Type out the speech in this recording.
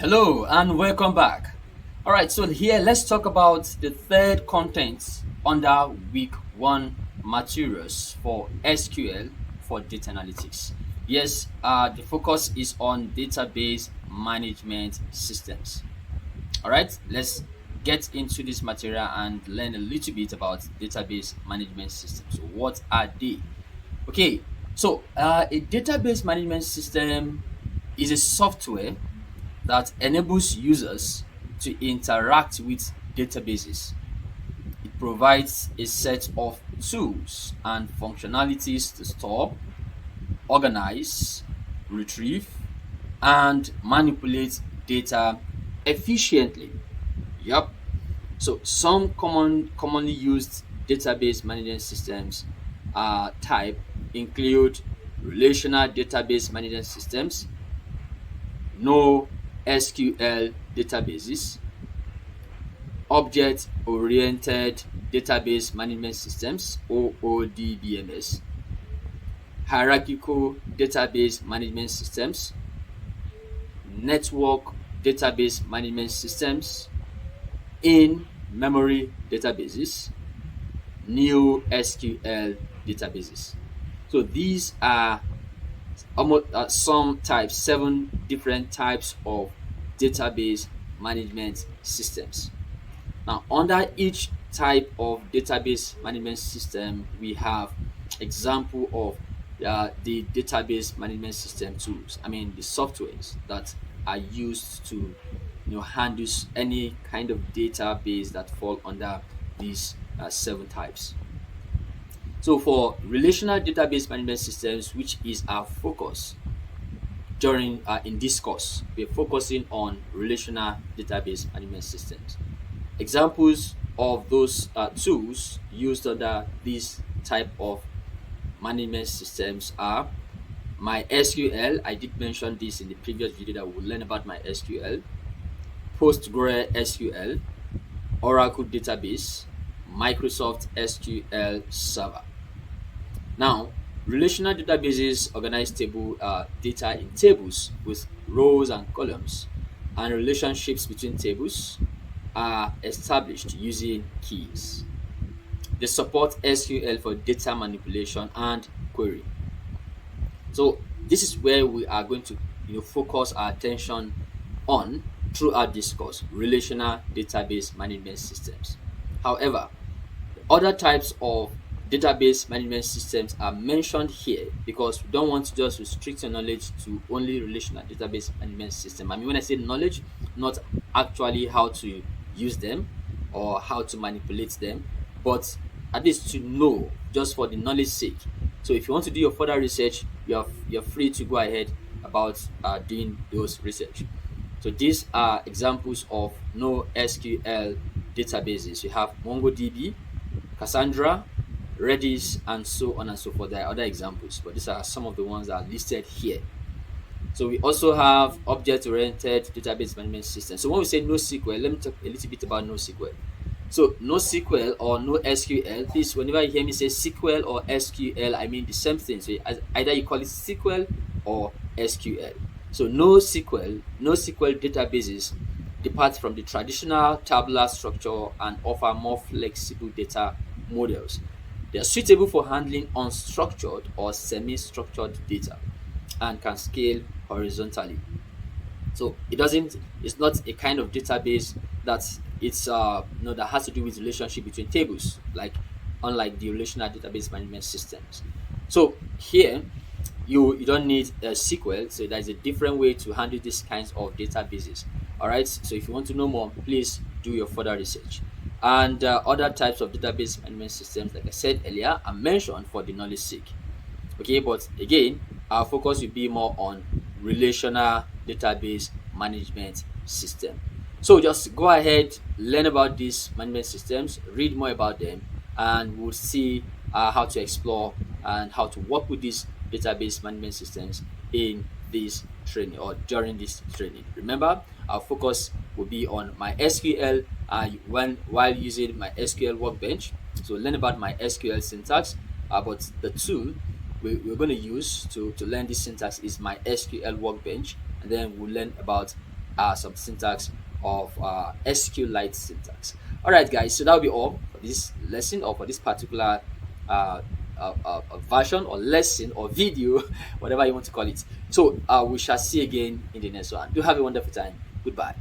Hello and welcome back. All right, so here let's talk about the third content under week 1 materials for SQL for data analytics. Yes, the focus is on database management systems. All right, let's get into this material and learn a little bit about database management systems. So, what are they? Okay, so a database management system is a software that enables users to interact with databases. It provides a set of tools and functionalities to store, organize, retrieve, and manipulate data efficiently. Yep. So some commonly used database management systems type include relational database management systems, no SQL databases, object-oriented database management systems (OODBMS), hierarchical database management systems, network database management systems, in-memory databases, new SQL databases. So these are almost some types, 7 different types of database management systems. Now, under each type of database management system, we have example of the database management system tools. I mean, the softwares that are used to handle any kind of database that fall under these 7 types. So, for relational database management systems, which is our focus during in this course, we're focusing on relational database management systems. Examples of those tools used under this type of management systems are MySQL. I did mention this in the previous video that we'll learn about MySQL, PostgreSQL, Oracle Database, Microsoft SQL Server. Now, relational databases organize table data in tables with rows and columns, and relationships between tables are established using keys. They support SQL for data manipulation and query. So this is where we are going to focus our attention on throughout this course: relational database management systems. However, other types of database management systems are mentioned here because we don't want to just restrict your knowledge to only relational database management system. I mean, when I say knowledge, not actually how to use them or how to manipulate them, but at least to know, just for the knowledge sake. So if you want to do your further research, you're free to go ahead about doing those research. So these are examples of no SQL databases. You have MongoDB, Cassandra, Redis, and so on and so forth. There are other examples, but these are some of the ones that are listed here. So we also have object-oriented database management system. So when we say NoSQL, let me talk a little bit about NoSQL. So NoSQL or NoSQL, please, whenever you hear me say SQL or SQL, I mean the same thing. So either you call it SQL or SQL. So NoSQL databases depart from the traditional tabular structure and offer more flexible data models. They are suitable for handling unstructured or semi-structured data and can scale horizontally. So it's not a kind of database that that has to do with relationship between tables, like unlike the relational database management systems. So here you don't need a SQL, so there's a different way to handle these kinds of databases. All right, so if you want to know more, please do your further research. And other types of database management systems, like I said earlier, are mentioned for the knowledge sake. Okay, but again, our focus will be more on relational database management system. So just go ahead, learn about these management systems, read more about them, and we'll see how to explore and how to work with these database management systems in this training or during this training. Remember, our focus will be on MySQL while using MySQL Workbench. So learn about MySQL syntax, but the tool we're going to use to learn this syntax is MySQL Workbench, and then we'll learn about some syntax of SQLite syntax. All right, guys. So that'll be all for this lesson, or for this particular uh, version or lesson or video, whatever you want to call it. So we shall see again in the next one. Do have a wonderful time. Goodbye.